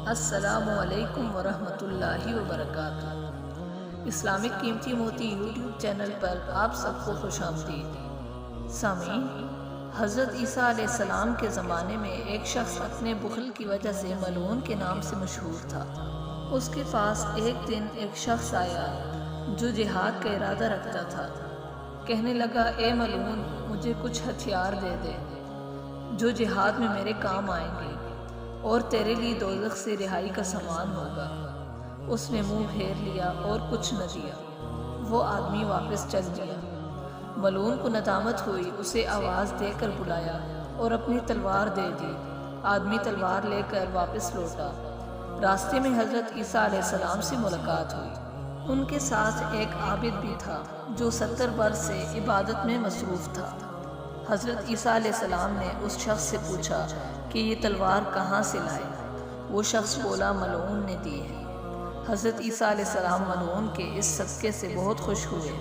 السلام علیکم ورحمۃ اللہ وبرکاتہ۔ اسلامک قیمتی موتی یوٹیوب چینل پر آپ سب کو خوش آمدید۔ سامعین، حضرت عیسیٰ علیہ السلام کے زمانے میں ایک شخص اپنے بخل کی وجہ سے ملعون کے نام سے مشہور تھا۔ اس کے پاس ایک دن ایک شخص آیا جو جہاد کا ارادہ رکھتا تھا۔ کہنے لگا، اے ملعون، مجھے کچھ ہتھیار دے دے جو جہاد میں میرے کام آئیں گے اور تیرے لیے دوزخ سے رہائی کا سامان ہوگا۔ اس نے منہ پھیر لیا اور کچھ نہ دیا۔ وہ آدمی واپس چل دیا۔ ملعون کو ندامت ہوئی، اسے آواز دے کر بلایا اور اپنی تلوار دے دی۔ آدمی تلوار لے کر واپس لوٹا۔ راستے میں حضرت عیسیٰ علیہ السلام سے ملاقات ہوئی۔ ان کے ساتھ ایک عابد بھی تھا جو 70 برس سے عبادت میں مصروف تھا۔ حضرت عیسیٰ علیہ السلام نے اس شخص سے پوچھا کہ یہ تلوار کہاں سے لائے؟ وہ شخص بولا، ملعون نے دی ہے۔ حضرت عیسیٰ علیہ السلام ملعون کے اس صدقے سے بہت خوش ہوئے۔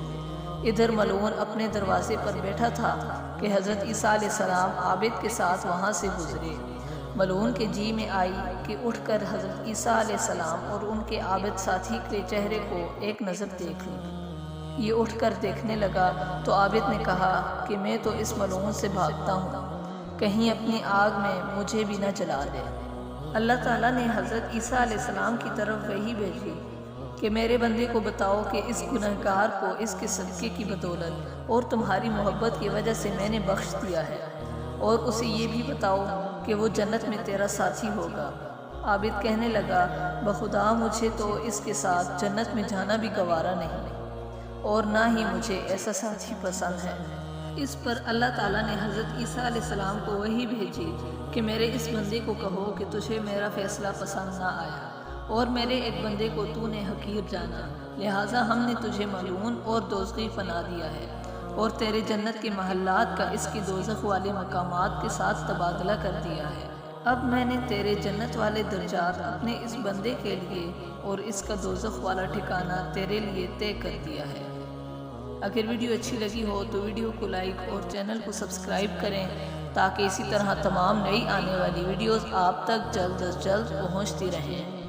ادھر ملعون اپنے دروازے پر بیٹھا تھا کہ حضرت عیسیٰ علیہ السلام عابد کے ساتھ وہاں سے گزرے۔ ملعون کے جی میں آئی کہ اٹھ کر حضرت عیسیٰ علیہ السلام اور ان کے عابد ساتھی کے چہرے کو ایک نظر دیکھ لوں۔ یہ اٹھ کر دیکھنے لگا تو عابد نے کہا کہ میں تو اس ملعون سے بھاگتا ہوں، کہیں اپنی آگ میں مجھے بھی نہ جلا دے۔ اللہ تعالیٰ نے حضرت عیسیٰ علیہ السلام کی طرف وحی بھیجی کہ میرے بندے کو بتاؤ کہ اس گنہگار کو اس کے صدقے کی بدولت اور تمہاری محبت کی وجہ سے میں نے بخش دیا ہے، اور اسے یہ بھی بتاؤ کہ وہ جنت میں تیرا ساتھی ہوگا۔ عابد کہنے لگا، بخدا مجھے تو اس کے ساتھ جنت میں جانا بھی گوارا نہیں، اور نہ ہی مجھے ایسا ساتھی پسند ہے۔ اس پر اللہ تعالیٰ نے حضرت عیسیٰ علیہ السلام کو وحی بھیجی کہ میرے اس بندے کو کہو کہ تجھے میرا فیصلہ پسند نہ آیا اور میرے ایک بندے کو تو نے حقیر جانا، لہٰذا ہم نے تجھے ملعون اور دوزخی بنا دیا ہے اور تیرے جنت کے محلات کا اس کی دوزخ والے مقامات کے ساتھ تبادلہ کر دیا ہے۔ اب میں نے تیرے جنت والے درجات اپنے اس بندے کے لیے اور اس کا دوزخ والا ٹھکانہ تیرے لیے طے کر دیا ہے۔ اگر ویڈیو اچھی لگی ہو تو ویڈیو کو لائک اور چینل کو سبسکرائب کریں تاکہ اسی طرح تمام نئی آنے والی ویڈیوز آپ تک جلد از جلد پہنچتی رہیں۔